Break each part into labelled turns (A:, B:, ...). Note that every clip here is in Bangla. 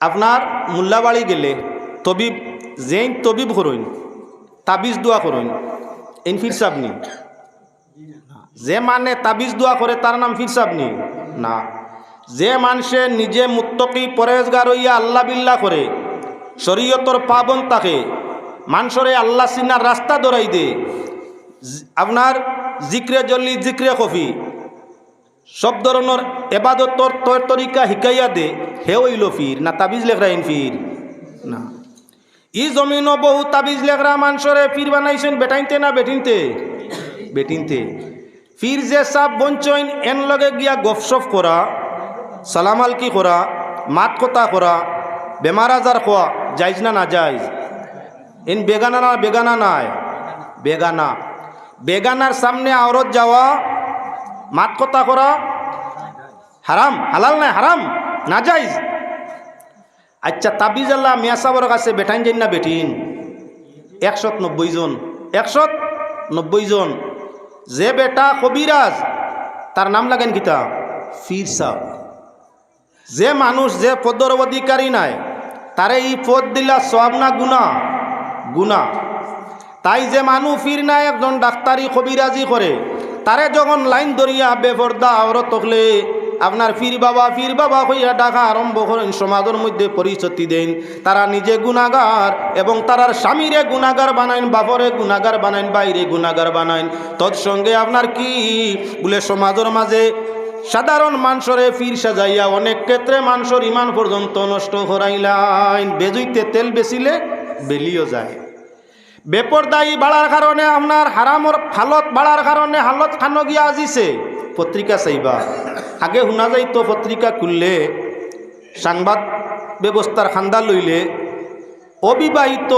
A: আপনার মোল্লাবাড়ি গেলে তবিব যেই তবিব করইন তাবিজ দোয়া করইন এন ফির সাহেব নি যে মানে তাবিজ দোয়া করে তার নাম ফির সাহেব নি না। যে মানুষে নিজে মুত্তকি পরেজগার হইয়া আল্লাহ বিল্লাহ করে শরীয়তর পাবন তাকে মানুষরে আল্লাহ সিনার রাস্তা দৌড়াই দে আপনার জিক্রে জল্লি জিক্রে কফি সব ধরনের এবাদতর তরিকা শিকাইয়া দে হে হইল ফির না তাবিজ লেখরাইন ফির না। ই জমিনও বহু তাবিজ লেখরা মানুষরে ফির বানাইছেন বেটাইনতে না বেটিনতে বেটিনতে। ফির যে সাপ বঞ্চইন এন লগে গিয়া গপসপ করা সালাম আলকি করা মাত কথা করা বেমার আজার খোয়া যাইজ না না যাইজ এন বেগানা না বেগানা নাই বেগানা। বেগানার সামনে আওরত যাওয়া মাত কথা করা হারাম হালাল নাই হারাম না যাইজ। আচ্ছা তাবিজ আল্লাহ মিয়া সাবর কাছে বেটাইন যাই না বেটিন 190 জন 190 জন। যে বেটা কবিরাজ তার নাম লাগেন কিতা ফির সাহ। যে মানুষ যে পদর অধিকারী নাই তারে এই পদ দিলা সওয়াব না গুনাহ গুনাহ। তাই যে মানুষ ফির নাই একজন ডাক্তারি কবিরাজি করে তারে যখন লাইন ধরিয়া বেপর্দা আওরত তকলে আপনার ফির বাবা হইয়া ডাকা আরম্ভ করেন সমাজের মধ্যে পরিচিতি দেন তারা নিজে গুনাহগার এবং তারার স্বামীরে গুনাহগার বানাইন বাপরে গুনাহগার বানাইন বাইরে গুনাহগার বানাইন। তৎসঙ্গে আপনার কি বলে সমাজের মাঝে সাধারণ মানুষরে ফির সাজাইয়া অনেক ক্ষেত্রে মানুষের ইমান পর্যন্ত নষ্ট করাইলাইন। বেজুইতে তেল বেচিলে বেলিও যায়। বেপরদায়ী বাড়ার কারণে আপনার হারামর হালত বাড়ার কারণে হালত খানো গিয়া আজিছে পত্রিকা চাইবা। আগে শুনা যাইতো পত্রিকা খুললে সংবাদ ব্যবস্থার খান্দা লইলে অবিবাহিত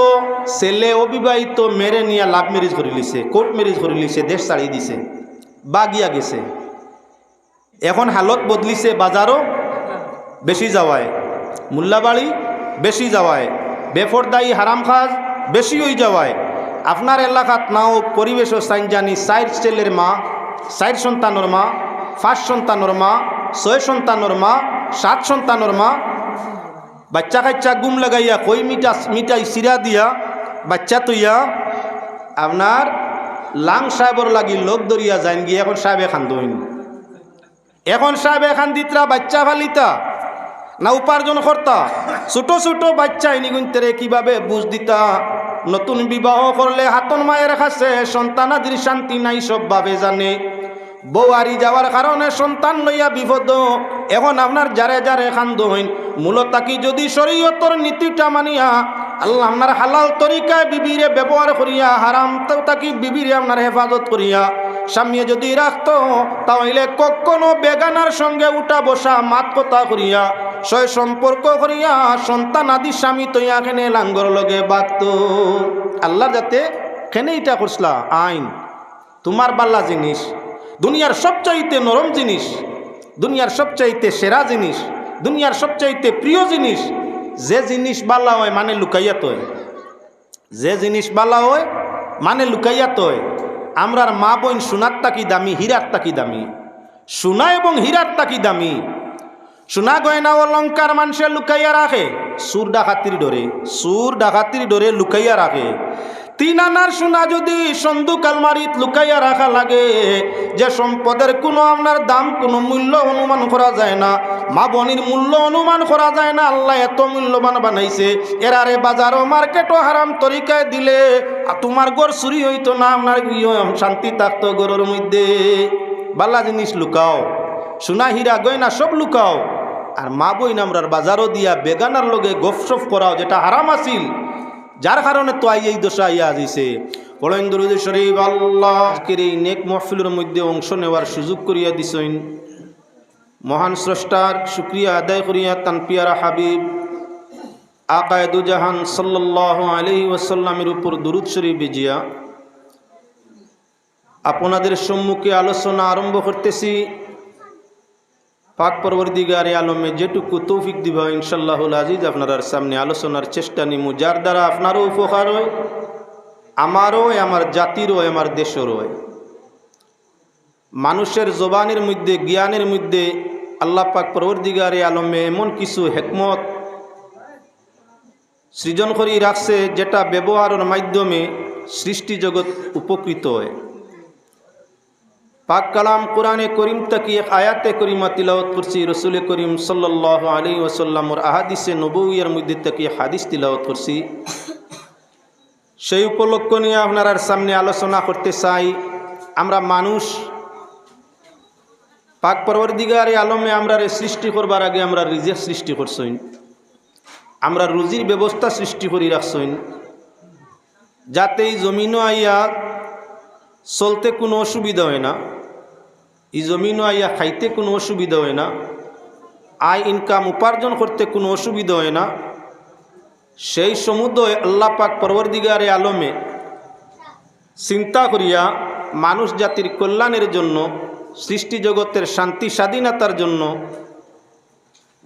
A: ছেলে অবিবাহিত মেরে নিয়ে লাভ ম্যারেজ করে লিছে কোর্ট ম্যারেজ করে লিছে দেশ ছাড়িয়ে দিছে বা গিয়া গেছে। এখন হালত বদলিছে বাজারও বেশি যাওয়ায় মোল্লাবাড়ি বেশি যাওয়ায় বেপরদায়ী হারাম খাজ বেশি হয়ে যাওয়ায় আপনার এলাকাত নাও পরিবেশও সাইন জানি 4 ছেলের মা 4 সন্তানের মা 5 সন্তানের মা 6 সন্তানের মা 7 সন্তানের মা বাচ্চা কাচ্চা গুম লাগাইয়া কই মিঠাই সিরা দিয়া বাচ্চা তৈয়া আপনার লাং সাহেবর লাগি লোক দরিয়া যাইন গিয়ে এখন সাহেবে খান্দইন। এখন সাহেবে খান্দিতরা বাচ্চা ফালিতা না উপার্জন করতা ছোট ছোট বাচ্চা ইনিগুনতে কিভাবে বুঝ দিতা। নতুন বিবাহ করলে হাতন মায়ের কাছে সন্তানাদির শান্তি নাই সব ভাবে জানে। বউয়ারি যাওয়ার কারণে সন্তান লইয়া বিপদ। এখন আপনার যারে যারে খান্দ হইন মূলত কি যদি শরীয়তর নীতিটা মানিয়া আল্লাহ আপনার হালাল তরিকায় বিবিরে ব্যবহার করিয়া হারাম তাকি বিবিরে আপনার হেফাজত করিয়া সামনে যদি রাখতো তাহলে কখনো বেগানার সঙ্গে উঠা বসা মাত কথা করিয়া সয় সম্পর্ক করিয়া সন্তান আদি স্বামী তৈয়া খেনে লাঙ্গর লগে বাগত। আল্লাহ যাতে খেনে এটা করছলা আইন তোমার বাল্লা জিনিস দুনিয়ার সবচাইতে নরম জিনিস দুনিয়ার সবচাইতে সেরা জিনিস দুনিয়ার সবচাইতে প্রিয় জিনিস যে জিনিস বালা হয় মানে লুকাইয়াত হয় যে জিনিস বালা হয় মানে লুকাইয়াত হয়। আমরার মা বোন সোনার তাকি দামি হীরার তাকি দামি সোনা এবং হীরার তাকি দামি। সোনা গয়না অলঙ্কার মানুষে লুকাইয়া রাখে সুর ডাকাতির ডরে লুকাইয়া রাখে। 3 আনার সোনা যদি সন্দুক আলমারিত লুকাইয়া রাখা লাগে যে সম্পদের কোনো আপনার দাম কোনো মূল্য অনুমান করা যায় না মা বোনের মূল্য অনুমান করা যায় না। আল্লাহ এত মূল্যবান বানাইছে এরারে বাজারও মার্কেটও হারাম তরিকায় দিলে তোমার ঘর চুরি হইতো না আপনার শান্তি থাকতো ঘরের মধ্যে। বালা জিনিস লুকাও সোনা হীরা গয়না সব লুকাও আর মা বইন আমরার বাজারও দিয়া বেগানার লগে গপসপ করাও যেটা হারাম আছিল যার কারণে তো এই দশা আইয়া আজিছে। পড়েন দুরূদ শরীফ আল্লাহর এই নেক মাহফিলের মধ্যে অংশ নেওয়ার সুযোগ করিয়া দিছেন। মহান স্রষ্টার শুকরিয়া আদায় করিয়া তান পিয়ারা হাবিব আকায়ে দু জাহান সাল্লাল্লাহু আলাইহি ওয়াসাল্লামের উপর দুরূদ শরীফ বিজিয়া আপনাদের সম্মুখে আলোচনা আরম্ভ করতেছি। পাক পরবর্তীগারে আলমে যেটুকু তৌফিক দিবা ইনশাআল্লাহুল আজিজ আপনার সামনে আলোচনার চেষ্টা নিমু যার দ্বারা আপনারও উপকার হয় আমারও আমার জাতিরও আমার দেশেরও। মানুষের জবানের মধ্যে জ্ঞানের মধ্যে আল্লাহ পাক পরবর্তীগারে আলমে এমন কিছু হিকমত সৃজন করে রাখছে, যেটা ব্যবহারের মাধ্যমে সৃষ্টি জগৎ উপকৃত হয়। পাক কালাম কোরআনে করিম তাকি এক আয়াতে করিমা তিলাওয়াত করছি, রসুল করিম সাল্লাল্লাহু আলাইহি ওয়াসাল্লামর আহাদিসে নবউইয়ের মধ্যে তাকি হাদিস তিলাওয়াত করছি। সেই উপলক্ষ নিয়ে আপনার সামনে আলোচনা করতে চাই। আমরা মানুষ, পাক পরবর্তীকার আলমে আমরা সৃষ্টি করবার আগে আমরা রিজিক সৃষ্টি করছইন, আমরা রুজির ব্যবস্থা সৃষ্টি করে রাখছইন, যাতে এই জমিনও আইয়া চলতে কোনো অসুবিধা হয় না, এই জমিনও আইয়া খাইতে কোনো অসুবিধা হয় না, আয় ইনকাম উপার্জন করতে কোনো অসুবিধা হয় না। সেই সমুদয় আল্লাহ পাক পরবর্তীকারে আলমে চিন্তা করিয়া মানুষ জাতির কল্যাণের জন্য, সৃষ্টি জগতের শান্তি স্বাধীনতার জন্য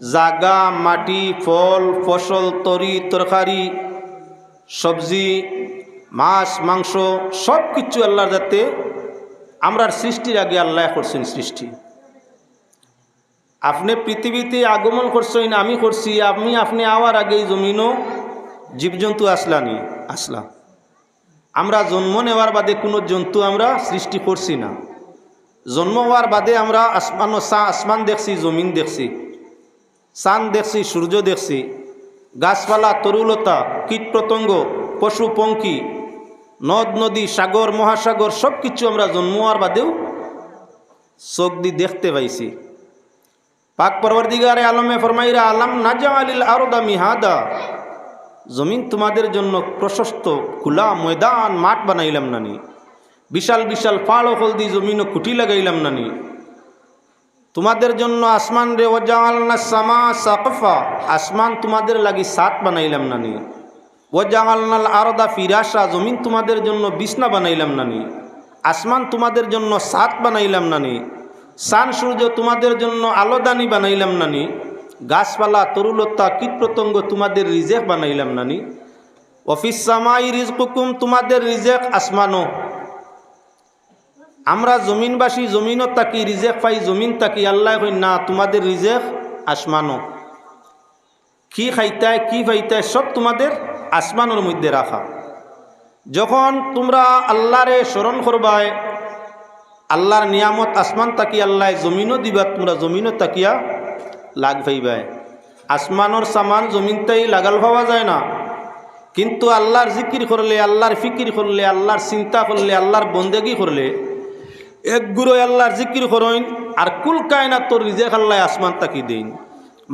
A: জাগা, মাটি, ফল, ফসল, তরি তরকারি, সবজি, মাছ, মাংস সব কিছু আল্লাহর যাতে আমরার সৃষ্টির আগে আল্লাহ করছেন সৃষ্টি। আপনি পৃথিবীতে আগমন করছেন, আমি করছি, আপনি আওয়ার আগেই জমিনও জীবজন্তু আসলানি আসলা। আমরা জন্ম নেওয়ার বাদে কোনো জন্তু আমরা সৃষ্টি করছি না। জন্ম হওয়ার বাদে আমরা আসমান দেখছি, জমিন দেখছি, চাঁদ দেখছি, সূর্য দেখছি, গাছপালা, তরুলতা, কীট পতঙ্গ, পশু পঙ্খী, নদ নদী, সাগর মহাসাগর সব কিছু আমরা জন্ম হওয়ার বাদেও চোখ দিয়ে দেখতে পাইছি। পাক পরবর্তীকারে আলমে ফরমাইরা আলাম নাজালিল আরদা মিহাদা, জমিন তোমাদের জন্য প্রশস্ত খোলা ময়দান মাঠ বানাইলাম নানি, বিশাল বিশাল পাড় ফল দিয়ে জমিনও খুঁটি লাগাইলাম নানি। তোমাদের জন্য আসমান রে ওয়াজাআলনা সামা সাকফা, আসমান তোমাদের লাগি ছাদ বানাইলাম নানি। ওয়াজাআলনাল আরদা ফিরাশা, জমিন তোমাদের জন্য বিছনা বানাইলাম নানি। আসমান তোমাদের জন্য ছাদ বানাইলাম নানি। চাঁদ সূর্য তোমাদের জন্য আলোদানি বানাইলাম নানি। গাছপালা, তরুলতা, কীটপতঙ্গ তোমাদের রিজেক বানাইলাম নানি। অফিস সামাই রিজকুকুম, তোমাদের রিজেক আসমানো। আমরা জমিনবাসী জমিনও তাকি রিজেক পাই, জমিন তাকি আল্লাহ কই না তোমাদের রিজেক আসমানো। কি খাইতায় কি পাইতায় সব তোমাদের আসমানের মধ্যে রাখা। যখন তোমরা আল্লাহরে স্মরণ করবায়, আল্লাহর নিয়ামত আসমান তাকি আল্লাহ জমিনও দিবা, তোমরা জমিনও তাকিয়া লাগ পাইবায়। আসমানোর সামান জমিনটাই লাগাল পাওয়া যায় না, কিন্তু আল্লাহর জিকির করলে, আল্লাহর ফিকির করলে, আল্লাহর চিন্তা করলে, আল্লাহর বন্দেগি করলে, এক গুরো আল্লাহর জিকির করেন আর কুল কায়নাত তোর রিজেক আল্লাহ আসমান তাকি দেন।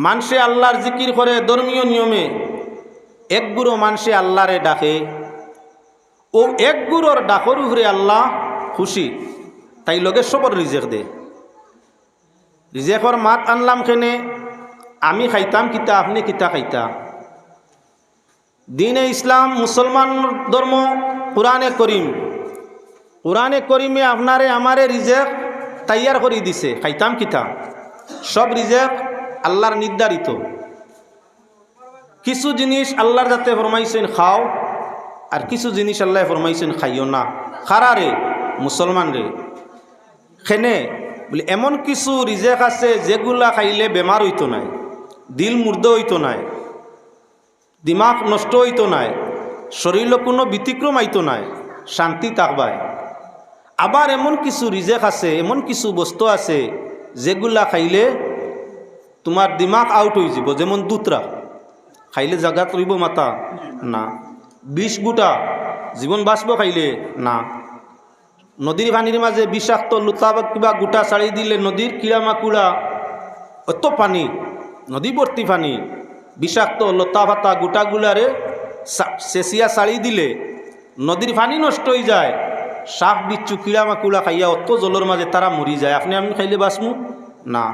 A: মানুষে আল্লাহর জিকির করে ধর্মীয় নিয়মে, এক গুরো মানুষে আল্লাহরে ডাকে, ও এক গুরোর ডাকর উপরে আল্লাহ খুশি, তাই লগে সবর রিজেক দে। রিজেকর মাত আনলাম কেনে, আমি খাইতাম কিতা, আপনি কিতা খাইতা। দিনে ইসলাম, মুসলমান ধর্ম, কোরআনে করিম, কোরআনে করিমে আপনারে আমারে রিজেক তৈয়ার করে দিছে। খাইতাম কিতা, সব রিজেক আল্লাহর নির্ধারিত। কিছু জিনিস আল্লাহর যাতে ফরমাইছেন খাও, আর কিছু জিনিস আল্লাহ ফরমাইছেন খাইও না। খারা রে মুসলমান রে, খেনে বলে এমন কিছু রিজেক আছে যেগুলা খাইলে বেমার হইতো নাই, দিল মুর্দ হইতো নাই, দিমাগ নষ্ট হইতো নাই, শরীরে কোনো ব্যতিক্রম আইতো নাই, শান্তি থাকবায়। আবার এমন কিছু রিজেক আছে, এমন কিছু বস্তু আছে যেগুলা খাইলে তোমার দিমাগ আউট হয়ে যাব। যেমন দুতরা খাইলে জাগা করিব মাথা না, 20 গুটা জীবন বাঁচব খাইলে না। নদীর পানির মাঝে বিষাক্ত লুতা কিবা গুটা ছাড়ি দিলে নদীর কিড়ামাকুড়া, অত পানি, নদী ভর্তি পানি, বিষাক্ত লতা ফাতা গুটাগুলারে চেঁচিয়া ছাড়ি দিলে নদীর পানি নষ্ট হয়ে যায়। সাপ বিচ্ছু কিড়ামাকুড়া খাইয়া অত জলের মাঝে তারা মরি যায়। আপনি আমি খাইলে বাঁচমু না।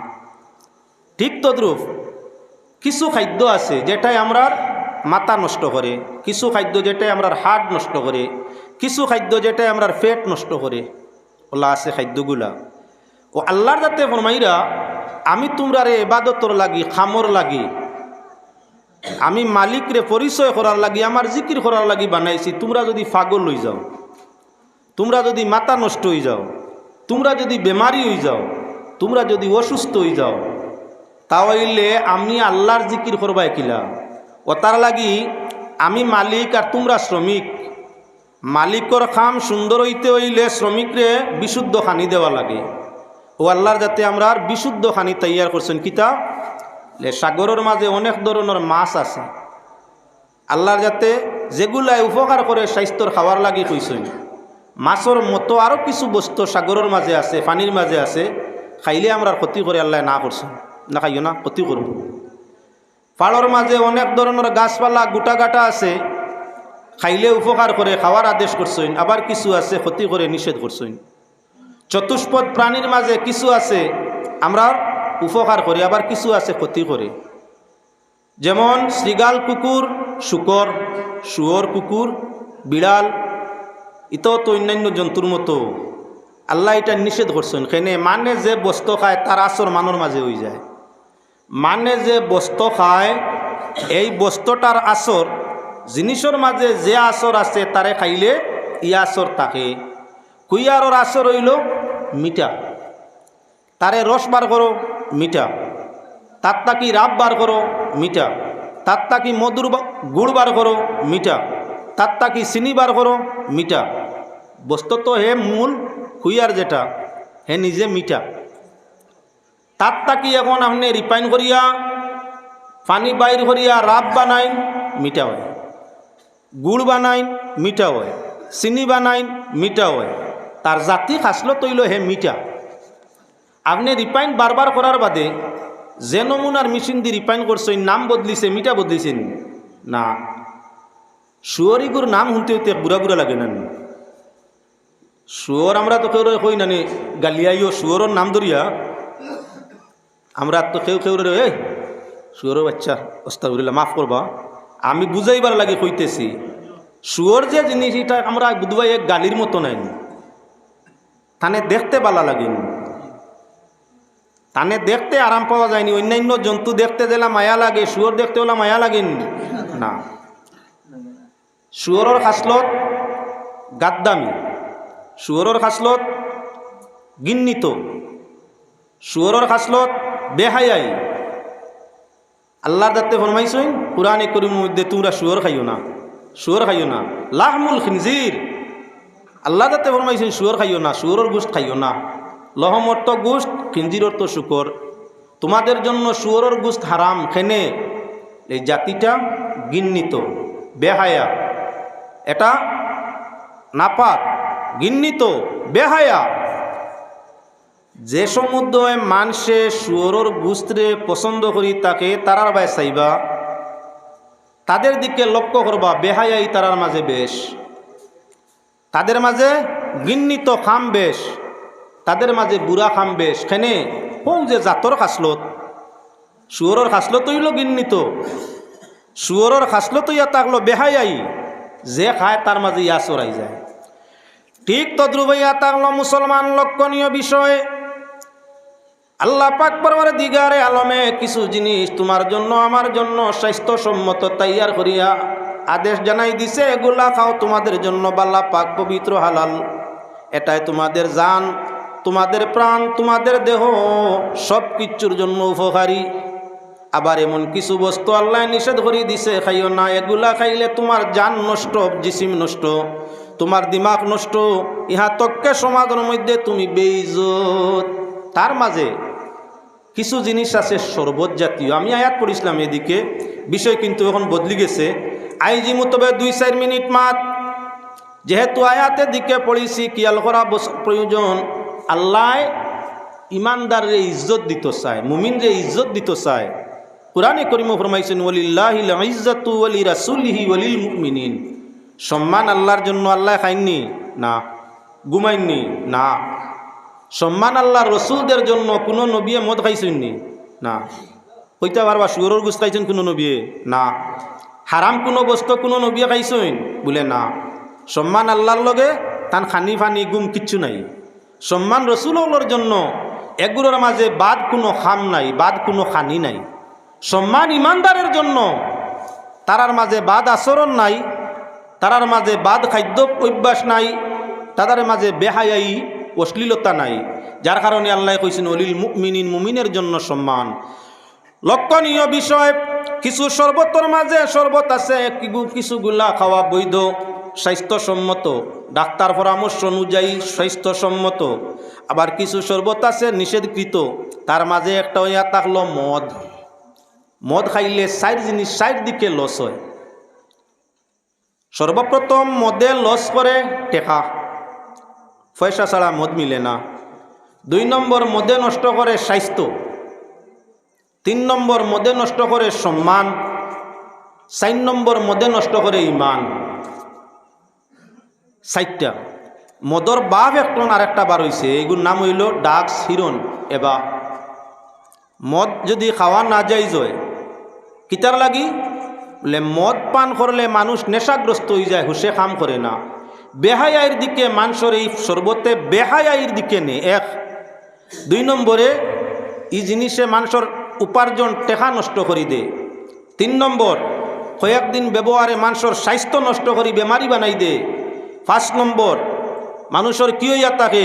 A: ঠিক তদ্রূপ কিছু খাদ্য আছে যেটাই আমরার মাথা নষ্ট করে, কিছু খাদ্য যেটাই আমরার হাড় নষ্ট করে, কিছু খাদ্য যেটাই আমরার পেট নষ্ট করে। ওলা আছে খাদ্যগুলা। ও আল্লাহর যাতে ফরমাইরা আমি তোমরারে ইবাদতর লাগি, খামর লাগি, আমি মালিকরে পরিচয় করার লাগি, আমার জিকির করার লাগি বানাইছি। তোমরা যদি পাগল হয়ে যাও, তোমরা যদি মাথা নষ্ট হয়ে যাও, তোমরা যদি বেমারি হয়ে যাও, তোমরা যদি অসুস্থ হয়ে যাও, তাহলে আমি আল্লাহর জিকির করবাই কিলা। ও তার লাগি আমি মালিক আর তোমরা শ্রমিক। মালিকর খাম সুন্দর হইতে হইলে শ্রমিকরে বিশুদ্ধ খানি দেওয়া লাগে। ও আল্লাহর যাতে আমরা আর বিশুদ্ধ খানি তৈয়ার করছেন কিতা সাগরের মাঝে অনেক ধরনের মাছ আছে আল্লাহর যাতে যেগুলাই উপকার করে স্বাস্থ্যর খাওয়ার লাগি কইছেন। মাছের মতো আরও কিছু বস্তু সাগরের মাঝে আছে, পানির মাঝে আছে, খাইলে আমরা ক্ষতি করে আল্লাহ না করছেন, না খাইও না ক্ষতি করব। পাড়র মাঝে অনেক ধরনের গাছপালা গোটা গাটা আছে, খাইলে উপকার করে খাওয়ার আদেশ করছেন, আবার কিছু আছে ক্ষতি করে নিষেধ করছেন। চতুষ্পদ প্রাণীর মাঝে কিছু আছে আমরা উপকার করি, আবার কিছু আছে ক্ষতি করে। যেমন শ্রীগাল কুকুর, শুকর, শুয়োর, কুকুর, বিড়াল, ইতো তো অন্যান্য জন্তুর মতো আল্লাহ এটা নিষেধ করছেন। কেনে মানে যে বস্তু খায় তার আসর মানর মাঝে হয়ে যায়। মানে যে বস্তু খায় এই বস্তুটার আসর জিনিসের মাঝে যে আসর আছে তারে খাইলে ই আসর থাকে। কুইয়ারর আসর হইল মিঠা, তারে রস বার করো মিঠা, তার তাকি রাব বার করো মিঠা, তার তাকি মধুর গুড় বার করো মিঠা, তার তাকি চিনি বার করো মিঠা। বস্তু তো হে মূল কুইয়ার যেটা হে নিজে মিঠা। তার তাকি এখন আপনি রিফাইন করিয়া পানি বাইর করিয়া রাব বানাইন মিঠা হয়, গুড় বানাইন মিঠা হয়, চিনি বানাইন মিঠা হয়। তার জাতি খাসলো তৈল হে মিঠা। আপনি রিফাইন বারবার করার বাদে যে নমুনার মেশিন দিয়ে রিফাইন করছেন নাম বদলিছে, মিঠা বদলিছেন না। শুয়োরিগুর নাম শুনতে হইতে বুড়া বুড়া লাগে না। শুয়োর আমরা তো কেউ কই নানি গালিয়াইও শুয়োরের নাম ধরিয়া আমরা তো কেউ রে শুয়োরের বাচ্চা আস্তাগফিরুল্লাহ মাফ করবা, আমি বুঝাইবার লাগে কইতেছি। শুয়োর যে জিনিস এটা আমরা বুধবাই এক গালির মতো নাই, তানে দেখতে ভালো লাগেনি, তানে দেখতে আরাম পাওয়া যায়নি। অন্যান্য জন্তু দেখতে দিলে মায়া লাগে, শুয়োর দেখতে হলে মায়া লাগেনি না। শুয়োরের খাসলত গাদ্দামি, শুয়োরের খাসলত গিন্নিত, শুয়োরের খাসলত বেহায়াই। আল্লাহর দাতে ফরমাইছেন কুরআনে কারীমের মধ্যে তোমরা শুয়োর খাইও না, শুয়োর খাইও না। লাহমুল খিনজির, আল্লাহ দাতে ফরমাইছেন শুয়োর খাইও না, শুয়োরের গোশত খাইও না। লহম অর্থ গোশত, খিনজির অর্থ শুকর। তোমাদের জন্য শুয়োরের গোশত হারাম। খেনে এই জাতিটা গিন্নিত, বেহায়া, এটা নাপাক, গিন্নিত, বেহায়া। যে সমুদ্রে মানুষে শুয়োরের গোশতরে পছন্দ করি তাকে তারার বাই চাইবা, তাদের দিকে লক্ষ্য করবা, বেহায়াই তারার মাঝে বেশ, তাদের মাঝে গিন্নিত খাম বেশ, তাদের মাঝে বুড়া খাম বেশ। খেনে হৌ যে জাতর খাসলত, শুয়োরের খাসলত হইল গিন্নিত, শুয়োরের খাসলত ইয়া থাকলো বেহায়াই, যে খায় তার মাঝে ইয়া চড়াই যায়। ঠিক তদ্রুপাইয়া থাকলো মুসলমান লক্ষণীয় বিষয়। আল্লাহ পাক পরওয়ারদিগারে আলমে কিছু জিনিস তোমার জন্য আমার জন্য স্বাস্থ্যসম্মত তৈয়ার করিয়া আদেশ জানাই দিছে, এগুলা খাও তোমাদের জন্য বাল্লা পাক পবিত্র হালাল। এটাই তোমাদের জান, তোমাদের প্রাণ, তোমাদের দেহ সব কিছুর জন্য উপকারী। আবার এমন কিছু বস্তু আল্লাহ নিষেধ করে দিছে খাইও না, এগুলা খাইলে তোমার জান নষ্ট, জিসিম নষ্ট, তোমার দিমাগ নষ্ট, ইহা তক্কে সমাজের মধ্যে তুমি বেইজ্জত। তার মাঝে কিছু জিনিস আছে শরবত জাতীয়। আমি আয়াত পড়িছিলাম এদিকে, বিষয় কিন্তু এখন বদলি গেছে। আইজি মতবে 2-4 মিনিট মাত, যেহেতু আয়াতের দিকে পড়িছি কিয়াল করা প্রয়োজন। আল্লাহ ইমানদারে ইজ্জত দিত চায়, মুমিনরে ইজ্জত দিত চায়। কুরআনে কারীমে ফরমাইছেন ওয়ালিল্লাহিল ইজ্জাতু ওয়ালি রাসূলিহি ওয়ালিল মুমিনিন। সম্মান আল্লাহর জন্য আল্লাহ খাইননি না, ঘুমাইননি না। সম্মান আল্লাহর রসুলদের জন্য কোনো নবী মদ খাইছেননি না। হইতে পারবা শুয়োরের গোশত খাইছেন কোনো নবী না। হারাম কোনো বস্তু কোনো নবী খাইছেন বলে না। সম্মান আল্লাহর লগে তান খানি ফানি গুম কিচ্ছু নাই। সম্মান রসুলের জন্য এগুলোর মাঝে বাদ কোনো খাম নাই, বাদ কোনো খানি নাই। সম্মান ইমানদারের জন্য তারার মাঝে বাদ আচরণ নাই, তারার মাঝে বাদ খাদ্য অভ্যাস নাই, তাদের মাঝে বেহায়াই অশ্লীলতা নাই। যার কারণে আল্লাহ কইছেন ওলিল মুমিনিন, মুমিনের জন্য সম্মান। লক্ষণীয় বিষয় কিছু শরবতর মাঝে শরবত আছে কিছুগুলা খাওয়া বৈধ স্বাস্থ্যসম্মত, ডাক্তার পরামর্শ অনুযায়ী স্বাস্থ্যসম্মত। আবার কিছু শরবত আছে নিষেধকৃত, তার মাঝে একটা হইয়া থাকলো মদ। মদ খাইলে চার জিনিস চার দিকে লস হয়। সর্বপ্রথম মদে লস করে টেকা, পয়সা ছাড়া মদ মিলে না। 2 নম্বর মদে নষ্ট করে স্বাস্থ্য। 3 নম্বর মদে নষ্ট করে সম্মান। 4 নম্বর মদে নষ্ট করে ইমান। 4টা। মদর বাপ একটন আর একটা বার হয়েছে, এগুলোর নাম হইল ডাক্স হিরণ। এবার মদ যদি খাওয়া না যায় জয় কিতার লাগি বলে মদ পান করলে মানুষ নেশাগ্রস্ত হয়ে যায়, হুশে কাম করে না। বেহায়াইয়ের দিকে মানুষের এই শরবতে বেহায়াইয়ের দিকে নে 1। 2 নম্বরে এই জিনিসে মানুষের উপার্জন টেকা নষ্ট করে দে। 3 নম্বর কয়েকদিন ব্যবহারে মানুষের স্বাস্থ্য নষ্ট করি বেমারি বানাই দে। 5 নম্বর মানুষের কি হইয়া থাকে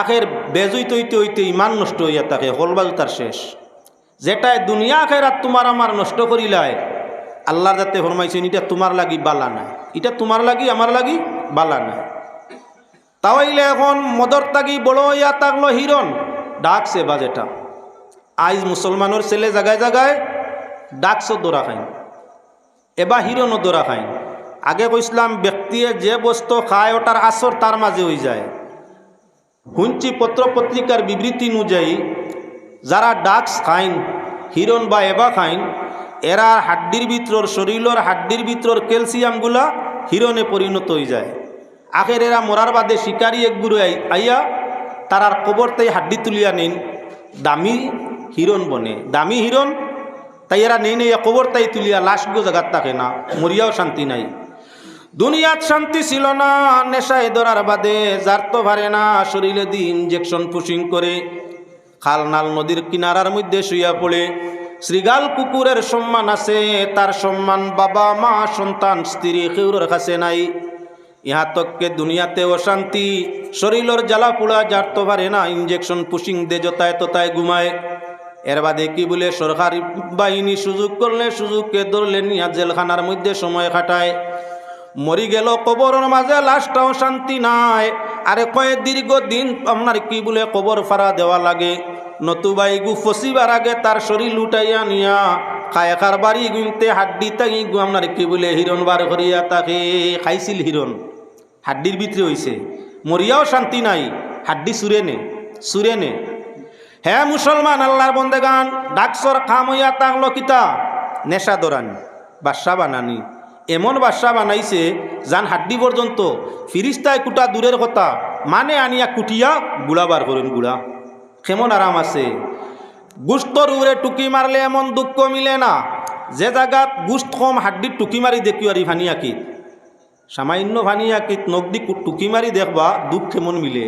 A: আখের বেজুইতে হইতে হইতে ইমান নষ্ট হইয়া থাকে, হলবাজু তার শেষ। যেটাই দুনিয়া আখেরাত তোমার আমার নষ্ট করিলায় আল্লাহর যাতে ফরমাইছেন এটা তোমার লাগি বালা না, এটা তোমার লাগি আমার লাগি বালা না। তাহলে এখন মদর তাগি বড় হইয়া থাকলো হিরণ ডাকছে বাজেটা। আজ মুসলমানের ছেলে জায়গায় জায়গায় ডাকসও দৌড়া খাইন, এবার হিরণও দৌড়া খাইন। আগে কইসলাম ব্যক্তিয়ে যে বস্তু খায় ওটার আসর তার মাঝে হয়ে যায়। শুনছি পত্র পত্রিকার বিবৃতি অনুযায়ী যারা ডাক্স খাইন হিরণ বা এবা খাইন এরা হাড্ডির ভিতর শরীরের হাড্ডির ভিতর ক্যালসিয়ামগুলা হিরণে পরিণত হয়ে যায়। আখের এরা মরার বাদে শিকারি একগুরু আইয়া তারার কবরতেই হাড্ডি তুলিয়া নিন, দামি হিরণ বনে। দামি হিরণ তাই এরা নেই নেই কবরতাই তুলিয়া লাশগো জায়গার থাকে না, মরিয়াও শান্তি নাই। দুনিয়াত শান্তি ছিল না, নেশায় ধরার বাদে যার তো পারে না শরীরে দিয়ে ইঞ্জেকশন পুশিং করে খাল নাল নদীর কিনারার মধ্যে শুইয়া পড়ে। শ্রীগাল কুকুরের সম্মান আছে, তার সম্মান বাবা মা সন্তান স্ত্রী কেউর কাছে নাই। ইহা তককে দুনিয়াতে অশান্তি, শরীরের জ্বালা পোড়া যার তো পারে না ইঞ্জেকশন পুশিং দে যতায় ততায় ঘুমায়। এর বাদে কি বলে সরকারি বাহিনী সুযোগ করলে সুযোগকে ধরলে নিয়া জেলখানার মধ্যে সময় কাটায়। মরি গেল কবরের মাঝে লাশটাও শান্তি নাই। আরে কয়ে দীর্ঘদিন আপনার কি বলে কবর ফাড়া দেওয়া লাগে, নতুবা এগু ফসিবার আগে তার শরীর লুটাইয়া নিয়া খায়খার বাড়ি গুনতে হাড্ডি তাই গু আপনার কি বলে হিরণ বার করিয়া তাকে খাইছিল। হিরণ হাড্ডির ভিতরে হইছে, মরিয়াও শান্তি নাই, হাড্ডি সুরে নে। হ্যাঁ মুসলমান আল্লাহর বন্দেগান, ডাকসর খাম হইয়া তাকলো কিতা নেশা দরানি বাদশা বানানি। এমন বাদশা বানাইছে যান হাড্ডি পর্যন্ত ফিরিস্তায় কুটা দূরের কথা মানে আনিয়া কুটিয়া গুড়াবার করেন। গুড়া কেমন আরাম আছে। গুস্তর উড়ে টুকি মারলে এমন দুঃখ মিলে না, যে জায়গাত গুস্ত কম হাড্ডির টুকি মারি দেখি আর ভানিয়াকিত সামান্য ভানিয়াকিত নগদি টুকি মারি দেখবা দুঃখ কেমন মিলে।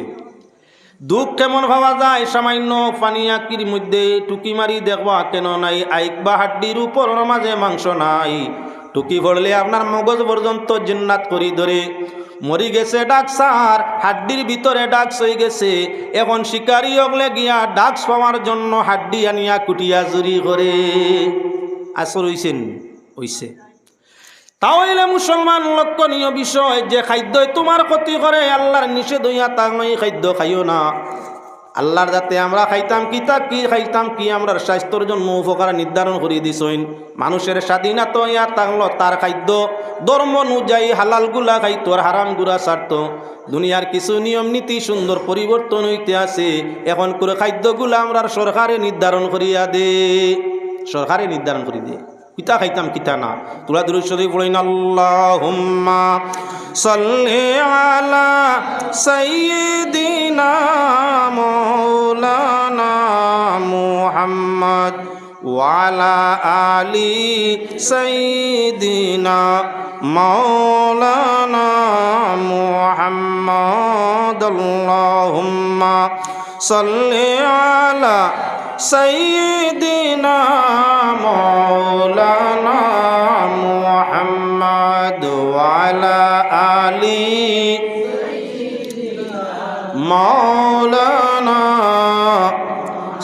A: দুঃখ কেমন ভাবা যায় সামান্য ফানিয়াকির মধ্যে টুকি মারি দেখবা কেন নাই। আইক বা হাড্ডির উপর মাঝে মাংস নাই, টুকি পড়লে আপনার মগজ পর্যন্ত জিন্নাত করি ধরে। মরি গেছে ডাকসার, হাড্ডির ভিতরে ডাক্স হয়ে গেছে। এখন শিকারি অগলে গিয়া ডাক্স পাওয়ার জন্য হাড্ডি আনিয়া কুটিয়া চুরি করে। আসর হইছেন হইছে। তাহলে মুসলমান লক্ষণীয় বিষয় যে খাদ্যই তোমার ক্ষতি করে আল্লাহর নিষেধ হইয়া তাক নয় খাদ্য খাইও না। আল্লাহর যাতে আমরা খাইতাম কি খাইতাম কি আমরার স্বাস্থ্যের জন্য উপকার নির্ধারণ করিয়ে দিছইন। মানুষের স্বাধীনতা ইয়া থাকলো তার খাদ্য ধর্ম অনুযায়ী হালালগুলা খাইতো আর হারামগুলা ছাড়তো। দুনিয়ার কিছু নিয়ম নীতি সুন্দর পরিবর্তন হইতে আছে, এখন করে খাদ্যগুলা আমরার সরকারে নির্ধারণ করিয়া দে, সরকারে নির্ধারণ করি দে কিতা খাইতাম কিতা না। তোরা দুরূদ শরীফ পড়েন আল্লাহুম্মা সাল্লি আলা সাইয়্যিদিনা মাওলানা মুহাম্মদ ওয়া আলা আলি সাইয়্যিদিনা মাওলানা মুহাম্মদ। আল্লাহুম্মা সাল্লি আলা সাইয়্যিদিনা মাওলানা মুহাম্মদ ওয়া আলা আলি মাওলানা।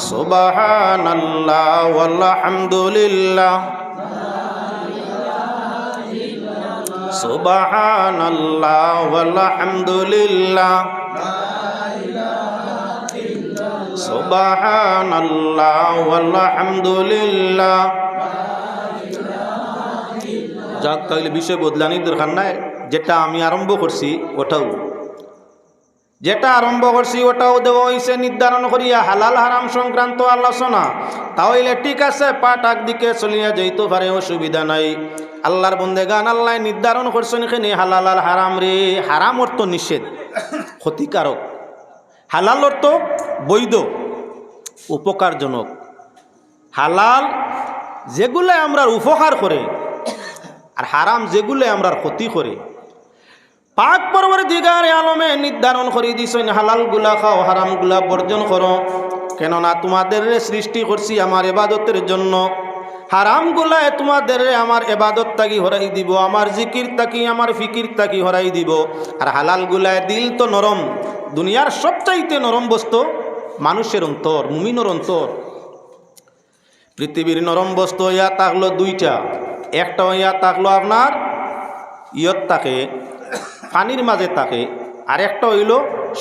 A: সুবহানাল্লাহ ওয়ালহামদুলিল্লাহ সুবহানাল্লাহ ওয়ালহামদুলিল্লাহ সুবহানাল্লাহ ওয়ালহামদুলিল্লাহ। যাক, তাহলে বিষয় বদলানির দরকার নাই। যেটা আমি আরম্ভ করছি ওটাও দেওয়া হয়েছে নির্ধারণ করিয়া হালাল হারাম সংক্রান্ত আলোচনা। তাহলে ঠিক আছে, পাঠাক দিকে চলিয়া যাইতে পারে, অসুবিধা নাই। আল্লাহর বন্দেগান আল্লাহ নির্ধারণ করছেন এখানে হালাল আর হারাম রে। হারাম অর্থ নিষেধ, ক্ষতিকারক। হালাল অর্থ বৈধ, উপকারজনক। হালাল যেগুলো আমরা উপকার করে, আর হারাম যেগুলো আমরা ক্ষতি করে। পাক পরবর্তীকার আলমে নির্ধারণ করে দিছেন হালাল গুলা খাও, হারাম গুলা বর্জন করো, কেননা তোমাদের সৃষ্টি করছি আমার ইবাদতের জন্য। হারাম গুলায় তোমাদের আমার ইবাদত তাকি হরাই দিব, আমার জিকির তাকি আমার ফিকির তাকি হরাই দিব। আর হালাল গুলায় দিল তো নরম, দুনিয়ার সবচাইতে নরম বস্তু মানুষের অন্তর, মুমিনের অন্তর। পৃথিবীর নরম বস্তু ইয়া থাকলো দুইটা। একটা ইয়া থাকলো আপনার ইয়ত থাকে, পানির মাঝে থাকে, আর একটা হইল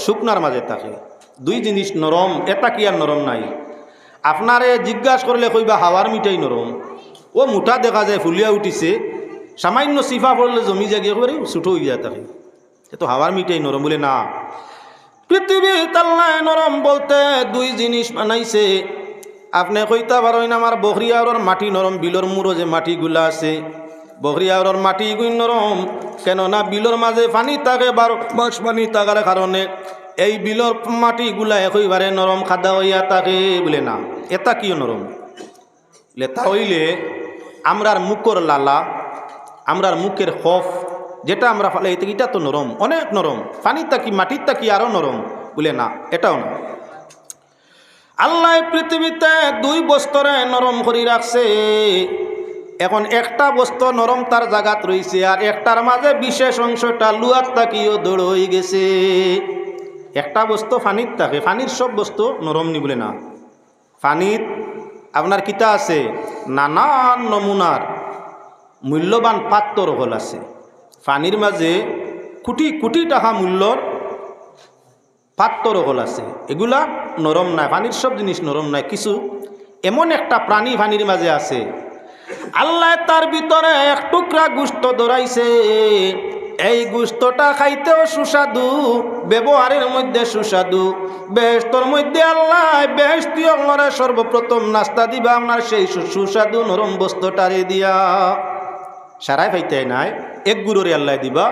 A: শুকনার মাঝে থাকে। দুই জিনিস নরম, এটা কি আর নরম নাই? আপনারে জিজ্ঞাসা করলে কইবা হাওয়ার মিঠাই নরম, ও মুঠা দেখা যায় ফুলিয়া উঠিছে, সামান্য সিফা পড়লে জমি জাগিয়ে করে ছুটো হয়ে যায় থাকে, এ তো হাওয়ার মিঠাই নরম বলে না। পৃথিবী তাল্লায় নরম বলতে দুই জিনিস বানাইছে। আপনি কইতা পারেন আমার বহরিয়ার মাটি নরম, বিলর মুড়ো যে মাটিগুলা আছে বহরিয়ার মাটি গুই নরম, কেননা বিলর মাঝে পানি থাকে, 12 মাস পানি থাকার কারণে এই বিলর মাটিগুলা একইবারে নরম খাদা হইয়া থাকে বলে না। এটা কিও নরম লেতা হইলে আমরার মুখর লালা, আমরার মুখের খফ যেটা আমরা ফলে এটা তো নরম, অনেক নরম। পানির তাকি মাটির তাকি আরও নরম বলে না, এটাও না। আল্লাহ পৃথিবীতে দুই বস্তুরে নরম করে রাখছে। এখন একটা বস্তু নরম তার জায়গাত রয়েছে, আর একটার মাঝে বিশেষ অংশটা লুয়ার তাকিও দৌড় হয়ে গেছে। একটা বস্তু পানির থাকে, পানির সব বস্তু নরম নি বলে না। পানির আপনার কিতা আছে, নানান নমুনার মূল্যবান পাত্র হল আছে। পানির মাঝে কোটি কোটি টাকা মূল্যর পাত্র হল আছে, এগুলা নরম নাই। পানির সব জিনিস নরম নাই। কিছু এমন একটা প্রাণী পানির মাঝে আছে, আল্লাহ তার ভিতরে এক টুকরা গোশত ধরাইছে। এই গোশতটা খাইতেও সুস্বাদু, ব্যবহারের মধ্যে সুস্বাদু। বেহেশতের মধ্যে আল্লাহ বেহেশতীয় আপনারা সর্বপ্রথম নাস্তা দিবা আপনার সেই সুস্বাদু নরম বস্তুটারে দিয়া। সারাই পাইতে নাই, এক গুরুরে আল্লাহ দিবা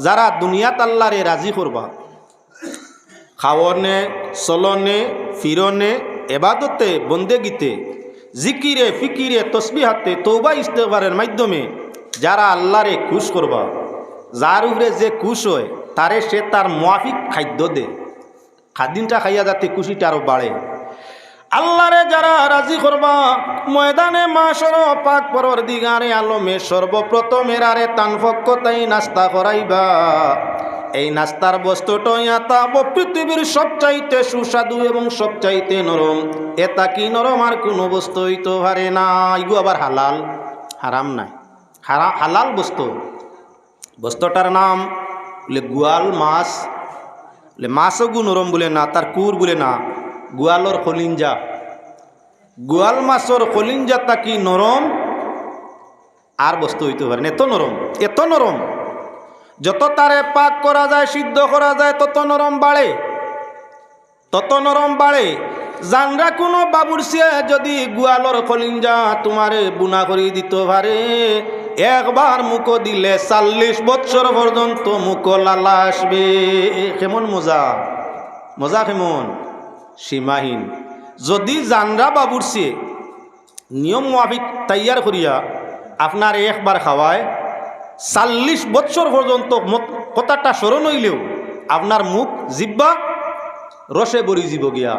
A: যারা দুনিয়াত আল্লাহরে রাজি করবা। খাওয়নে, চলনে, ফিরনে, এবাদতে, বন্দেগিতে, জিকিরে, ফিকিরে, তসবিহাতে, তৌবা ইস্তেগফারের মাধ্যমে যারা আল্লাহরে খুশ করবা, যার উপরে যে খুশ হয় তারে সে তার মুআফিক খাদ্য দে। খাদ্যটা খাইয়া যাতে খুশিটা আরও বাড়ে। আল্লাহরে যারা রাজি করবা, ময়দানে মাশর পাক পরওয়ারদিগারে আলমে সর্বপ্রথম এরারে তানফক্ক তাই নাস্তা করাইবা। এই নাস্তার বস্তুটা এটা পৃথিবীর সবচাইতে সুস্বাদু এবং সবচাইতে নরম। এটা কি নরম আর কোনো বস্তু হইতে পারে না। এগু আবার হালাল, হারাম নাই। হালাল বস্তু, বস্তুটার নাম বলে গোয়াল মাছ। বলে মাছও গু নরম বলে না, তার কুর বলে না, গোয়ালর কলিঞ্জা। গোয়াল মাছর কলিঞ্জাটা কি নরম আর বস্তু হইতে পারে না। এত নরম, এত নরম। যত তারে পাক করা যায়, সিদ্ধ করা যায়, তত নরম বাড়ে, তত নরম বাড়ে। জানরা কোনো বাবুরসিয়া যদি গোয়ালর কলিঞ্জা তোমারে বুনা করে দিতে পারে, একবার মুখো দিলে 40 বছর পর্যন্ত মুখো লালা আসবে। কেমন মজা, মজা কেমন সীমাহীন। যদি জানরা বাবুরসি নিয়ম মাফিক তৈয়ার করিয়া আপনার একবার খাওয়ায়, 40 বছর পর্যন্ত কথাটা স্মরণ হইলেও আপনার মুখ জিব্বা রসে ভরি যাব গিয়া।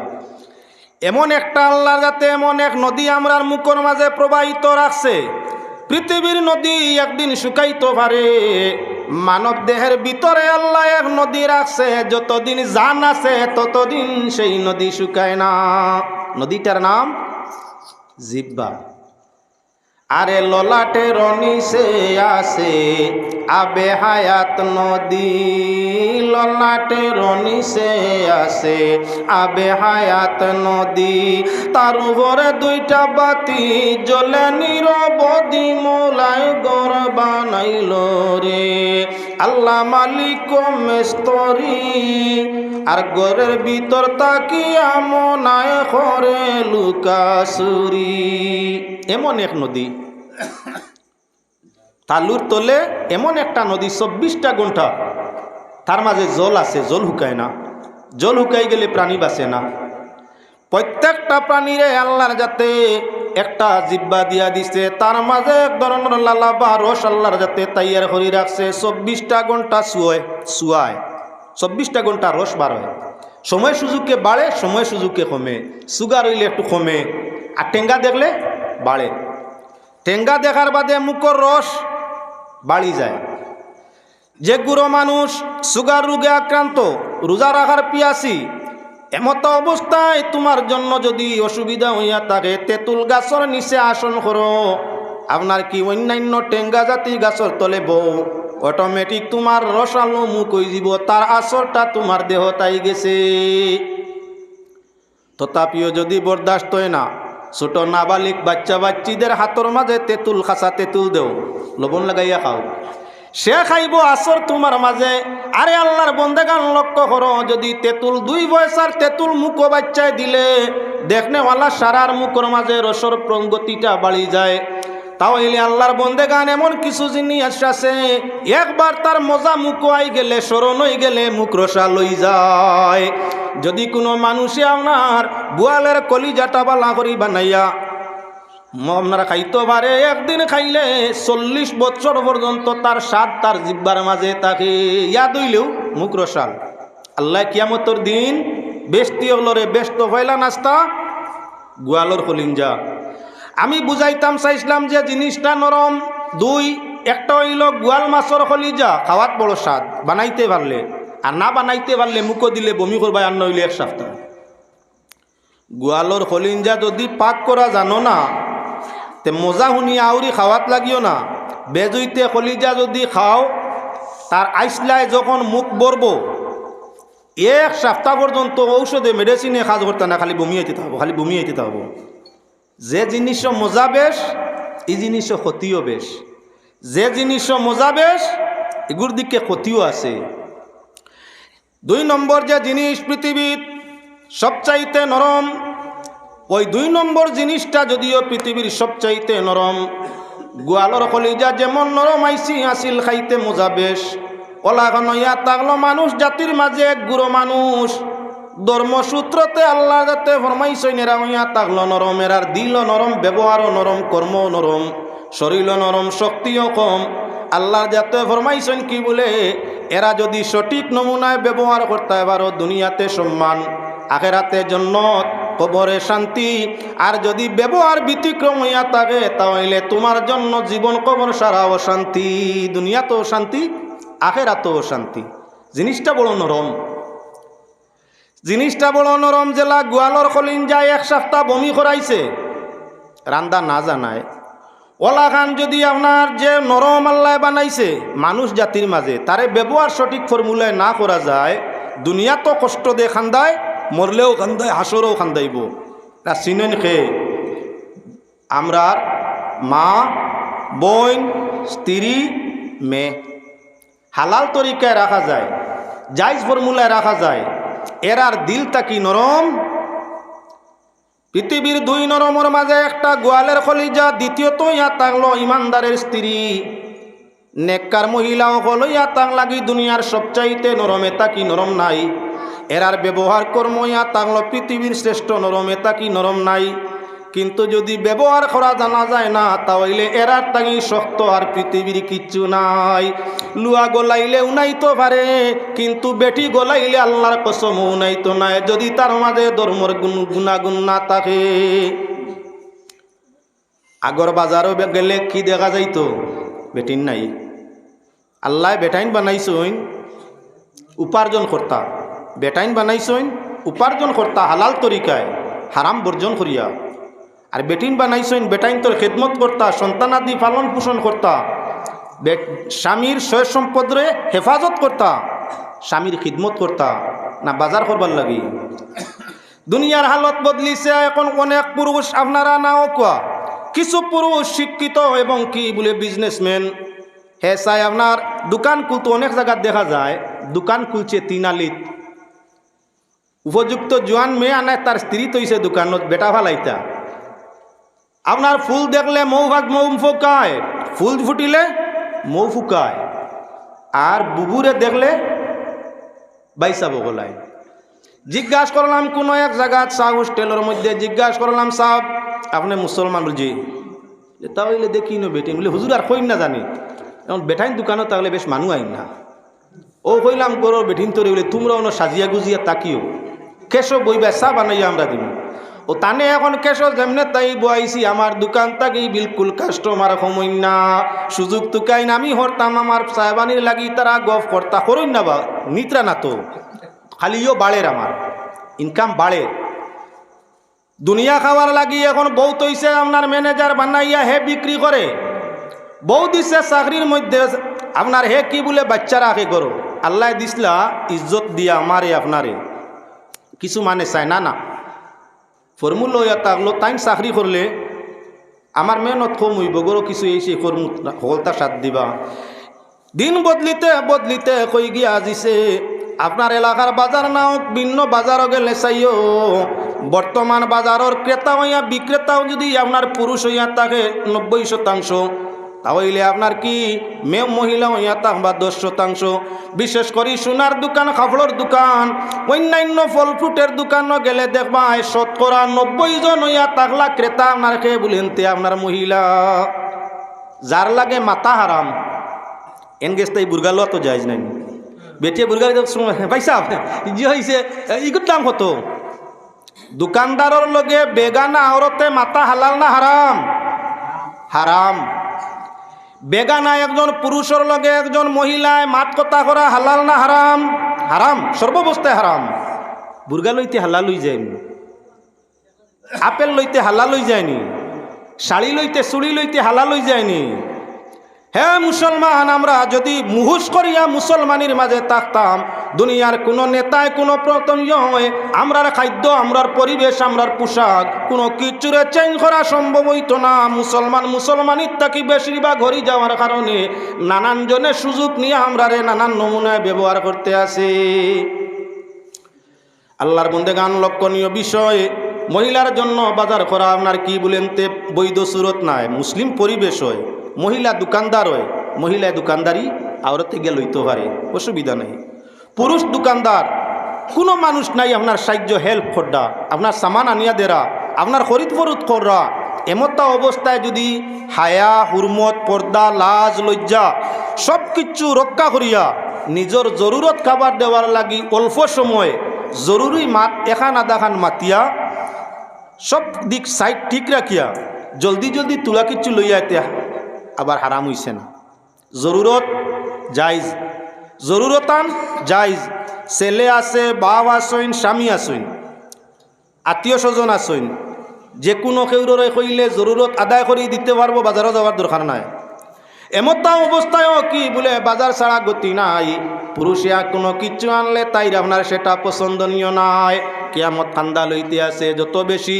A: এমন একটা আল্লাহর যাতে এমন এক নদী আমরার মুখের মাঝে প্রবাহিত রাখছে। পৃথিবীর নদী একদিন শুকাইতে পারে, মানব দেহের ভিতরে আল্লাহ এক নদী রাখছে। যতদিন জান আছে ততদিন সেই নদী শুকায় না। নদীটার নাম জিব্বা। আরে ললাটের নিচে আছে আবে হায়াত নদী, ললাটের নিচে আছে আবে হায়াত নদী, তার উপরে দুইটা বাতি জ্বলে নিরবধি মোলায় ঘর বানাইল রে আল্লাহ মালিক মেস্তরি, আর ঘরের ভিতর তাকিয়া মনায় করে লুকাসুরি। এমন এক নদী, তালুর তলে এমন একটা নদী 24টা ঘন্টা, তার মাঝে জল আছে, জল হুকায় না, জল হুকাই গেলে প্রাণী বাঁচে না। প্রত্যেকটা প্রাণীরে আল্লাহর যাতে একটা জিব্বা দিয়া দিছে, তার মাঝে এক ধরনের লালা বা রস আল্লাহর যাতে তৈয়ার করে রাখছে। 24টা ঘন্টা শুয়ায় 24টা ঘন্টা রস বার হয়, সময় সুযোগকে বাড়ে, সময় সুযোগকে কমে। সুগার হইলে একটু কমে, আর টেঙ্গা দেখলে বাড়ে। টেঙ্গা দেখার বাদে মুখর রস বাড়ি যায়। যে গুঁড়ো মানুষ সুগার রোগে আক্রান্ত, রোজা রাখার পিয়াসি, এমত অবস্থায় তোমার জন্য যদি অসুবিধা হইয়া থাকে, তেঁতুল গাছর নিচে আসন করো, আপনার কি অন্যান্য টেঙ্গা জাতি গাছর তলে বউ, অটোমেটিক তোমার রসালো মুখ হয়ে যাব, তার আসরটা তোমার দেহ তাই গেছে। তথাপিও যদি বরদাস্ত হয় না, ছোট নাবালিক বাচ্চা বাচ্চিদের হাতর মাঝে তেঁতুল খাসা তেঁতুল দেও, লবণ লাগাইয়া খাও, সে খাইব আসর তোমার মাঝে। আরে আল্লাহর বন্দেগান লক্ষ্য করো, যদি তেঁতুল 2 পয়সার তেঁতুল মুখো বাচ্চায় দিলে দেখনেওয়ালা সারার মুখর মাঝে রসর প্রগতিটা বাড়ি যায়। তাহলে আল্লাহর বন্দেগান এমন কিছু জিনিস আছে, একবার তার মজা মুখ আই গেলে, স্মরণ হয়ে গেলে মুখ রসা লই যায়। যদি কোনো মানুষে আপনার বুয়ালের কলিজাটা বালা করি বানাইয়া আপনারা খাইতে পারে, একদিন খাইলে 40 বছর পর্যন্ত তার স্বাদ তার জিব্বার মাঝে তাকে ইয়াদ হইলেও মুখ রসাল। আল্লাহ কিয়ামতর দিন বেস্তি হলরে ব্যস্ত হইলা নাস্তা গোয়ালর কলিঞ্জা। আমি বুঝাইতাম চাইছিলাম যে জিনিসটা নরম। 2, একটা হইল গোয়াল মাছর কলিজা, খাওয়াত বড় স্বাদ বানাইতে পারলে, আর না বানাইতে পারলে মুখো দিলে বমি করবা, আর নইলে 1 সপ্তাহ। গোয়ালর কলিঞ্জা যদি পাক করা জানো না, তে মজা শুনিয়া আউরি খাওয়াত লাগিও না। বেজুইতে কলিজা যদি খাও, তার আইসলায় যখন মুখ বরব, 1 সপ্তাহ পর্যন্ত ঔষধে মেডিসিনে কাজ করতে না, খালি বমি হইতে থাকবো, খালি বমি হইতে থাকবো। যে জিনিস মজা বেশ, এই জিনিস ক্ষতিও বেশ। যে জিনিস মজা বেশ, এগুর দিকে ক্ষতিও আছে। 2 নম্বর যে জিনিস পৃথিবীর সবচাইতে নরম, ওই 2 নম্বর জিনিসটা যদিও পৃথিবীর সবচাইতে নরম, গোয়ালর কলিজা যেমন নরম আইসি আসিল খাইতে মজা বেশ। ওলাখানো ইয়া তাগলো মানুষ জাতির মাঝে এক গুঁড়ো মানুষ, ধর্মসূত্রতে আল্লাহ যাতে ফরমাইছেন এরা হইয়া তাগলো নরম, এরার দিল নরম, ব্যবহারও নরম, কর্ম নরম, শরীরও নরম, শক্তিও কম। আল্লাহ যাতে ফরমাইছেন কি বলে, এরা যদি সঠিক নমুনায় ব্যবহার করতে পারো, দুনিয়াতে সম্মান, আখেরাতে জান্নাত, কবরে শান্তি। আর যদি ব্যবহার ব্যতিক্রম হইয়া থাকে, তাহলে তোমার জন্য জীবন কবর সারাও শান্তি, দুনিয়াতেও শান্তি, আখেরাতেও শান্তি। জিনিসটা বড় নরম, জিনিসটা বড় নরম। জেলা গোয়ালর কলিঞ্জায় 1 সপ্তাহ বমি করাইছে, রান্দা না জানায়। ওলা খান যদি আপনার যে নরম আল্লাহ বানাইছে মানুষ জাতির মাঝে, তারে ব্যবহার সঠিক ফর্মুলায় না করা যায়, দুনিয়া তো কষ্ট দিয়ে খান্দায়, মরলেও খান্দায়, হাসরেও খান্দাইব। তা চিনেন খেয়ে আমরার মা, বোন, স্ত্রী, মেয়ে হালাল তরিকায় রাখা যায়, জায়েজ ফর্মুলায় রাখা যায়, এরার দিলটা কি নরম। পৃথিবীর 2 নরমের মাঝে একটা গোয়ালের কলিজা, দ্বিতীয়ত ইয়া থাকলো ইমানদারের স্ত্রী, নেককার মহিলাও হলো ইয়া তাক লাগি দুনিয়ার সবচাইতে নরমে তা কি নরম নাই। এরার ব্যবহার কর্ম ইয়া থাকলো পৃথিবীর শ্রেষ্ঠ নরমে তা কি নরম নাই। কিন্তু যদি ব্যবহার করা জানা যায় না, তাহলে এরার তাগি শক্ত আর পৃথিবীর কিচ্ছু নাই। লুয়া গলাইলে উনাইতে পারে, কিন্তু বেটি গলাইলে আল্লাহর কসম উনাইতো নাই, যদি তার মাঝে ধর্মর গুণাগুণ না থাকে। আগর বাজারও গেলে কি দেখা যাইতো, বেটিন নাই। আল্লাহ বেটাইন বানাইছইন উপার্জন কর্তা, বেটাইন বানাইছইন উপার্জন কর্তা হালাল তরিকায়, হারাম বর্জন করিয়া। আর বেটিন বানাইছেন বেটাইন তোর খেদমত করতা, সন্তানাদি পালন পোষণ করতা, স্বামীর সয় সম্পদরে হেফাজত করতা, স্বামীর খিদমত করতা, না বাজার করবার লাগি? দুনিয়ার হালত বদলিছে। এখন অনেক পুরুষ, আপনারা নাও কোয়া, কিছু পুরুষ শিক্ষিত এবং কি বলে বিজনেসম্যান, হে চাই আপনার দোকান খুলতে, অনেক জায়গায় দেখা যায় দোকান খুলছে তিনালিত, উপযুক্ত জোয়ান মেয়ে আনায় তার স্ত্রী তৈছে দোকানত বেটা ফালাইতা। আপনার ফুল দেখলে মৌ ফুকায়, ফুল ফুটিলে মৌ ফুকায়, আর বুবুরে দেখলে বাইসা বগলায়। জিজ্ঞাসা করলাম কোনো এক জায়গা চা হোস্টেলের মধ্যে, জিজ্ঞাসা করলাম সাহেব আপনি মুসলমান? জি। তাহলে দেখি না বেটিন বলে হুজুর আর কইন না জানি, এখন বেটাইন দোকানও তাহলে বেশ মানুষ আইন না। ও কইলাম করো বেটিন তোরে বলে তোমরা অন্য সাজিয়া গুজিয়া তাকিও, কেশো বইবা চা বানাইয়া আমরা দিব। ও তানে এখন কেশো যেমনে তাই বইছি, আমার দোকান তাকি বিলকুল কাস্টমার কমই না, সুযোগ তুকাইন আমি হরতাম আমার চায়বানির লাগি, তারা গফ করতা করইন না বা নিত্রা না, তো খালিও বাড়ের, আমার ইনকাম বাড়ে। দুনিয়া খাওয়ার লাগি এখন বউ তৈছে আপনার ম্যানেজার বানাইয়া হে বিক্রি করে, বউ দিছে চাকরির মধ্যে আপনার হে কি বলে বাচ্চারা আগে করো, আল্লাহ দিসলা ইজ্জত দিয়া আমারে আপনারে, কিছু মানে চায় না, না ফর্মুল লইয়া থাকলো তাই চাকরি করলে আমার মেহনত কম হইব, গরো কিছু এই সেই কর্ম হলতা সাথ দিবা। দিন বদলিতে বদলিতে কই গিয়া আজিছে আপনার এলাকার বাজার নাও ভিন্ন বাজারও গেলে চাইও, বর্তমান বাজারের ক্রেতা হইয়া বিক্রেতাও যদি আপনার পুরুষ হইয়া থাকে 90%, তাহলে আপনার কি মেয়ে মহিলা হইয়া থাকবা 10%। বিশেষ করে সোনার দোকান, কাপড়ের দোকান, অন্যান্য ফল ফ্রুটের দোকানও গেলে দেখবা 90% জন হইয়া থাকলা ক্রেতা আপনার খেয়ে বলেনতে আপনার মহিলা, যার লাগে মাথা হারাম। এন গেছতে বুর্গালো তো যাইজ নাই, বেটিয়ে বুর্গাল পয়সা যে হয়েছে ইগুর দাম কত? দোকানদারের লগে বেগানা আওরতে মাথা হালাল না হারাম? হারাম। বেগানা একজন পুরুষের লগে একজন মহিলায় মাত কথা করা হালাল না হারাম? হারাম, সর্বাবস্থায় হারাম। বুর্গা লইতে হালাল হই যায়নি, আপেল লইতে হালাল হই যায়নি, শাড়ি লইতে চুড়ি লইতে হালাল হই যায়নি। হ্যাঁ মুসলমান, আমরা যদি মুহুস করিয়া মুসলমানের মাঝে থাকতাম, দুনিয়ার কোনো নেতায় কোনো প্রতনীয় আমরার খাদ্য, আমরার পরিবেশ, আমরার পোশাক কোনো কিছুরে চেঞ্জ করা সম্ভব হইত না। মুসলমানির থাকি বেশিরভাগ হরি যাওয়ার কারণে নানান জনের সুযোগ নিয়ে আমরারে নানান নমুনায় ব্যবহার করতে আসে। আল্লাহর বন্দেগান লক্ষণীয় বিষয়, মহিলার জন্য বাজার করা আপনার কি বলেন তে বৈধ সুরত নাই। মুসলিম পরিবেশ হয়, মহিলা দোকানদার হয়, মহিলা দোকানদারি আওরতে গিয়ে লইতে পারে, অসুবিধা নেই। পুরুষ দোকানদার কোনো মানুষ নাই আপনার সাহায্য হেল্প কররা, আপনার সামান আনিয়া দেরা, আপনার খরিদ ফরুদ কররা। এমতা অবস্থায় যদি হায়া, হুরমত, পর্দা, লাজ, লজ্জা সব কিছু রক্ষা করিয়া নিজের জরুরত খাবার দেওয়ার লাগি অল্প সময় জরুরি এখান আধাখান মাতিয়া সব দিক সাইড ঠিক রাখিয়া জলদি জলদি তুলা কিচ্ছু লইয়া এতে আবার হারাম হইছে না। জরুরত জায়জ, জরুরতান জায়জ। ছেলে আছে, বাপ আসইন, স্বামী আসইন, আত্মীয় স্বজন আসইন, যে কোনো কেউরে কইলে জরুরত আদায় করে দিতে পারবো, বাজারও যাওয়ার দরকার নাই। এমতা অবস্থায়ও কি বলে বাজার ছাড়া গতি নাই। পুরুষিয়া কোনো কিছু আনলে তাই আপনার সেটা পছন্দনীয় নাই। কিয়ামত খান্দা লইতে আছে যত বেশি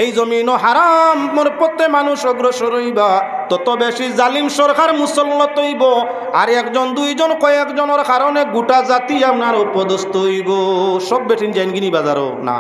A: এই জমিনও হারাম মোর প্রত্যেক মানুষ অগ্রসর হইবা, তত বেশি জালিম সরকার মুসল্লত হইব। আর একজন দুইজন কয়েকজনের কারণে গোটা জাতি আপনার উপদস্থ হইব। সব বেঠিন যাইন কিনি বাজারও না।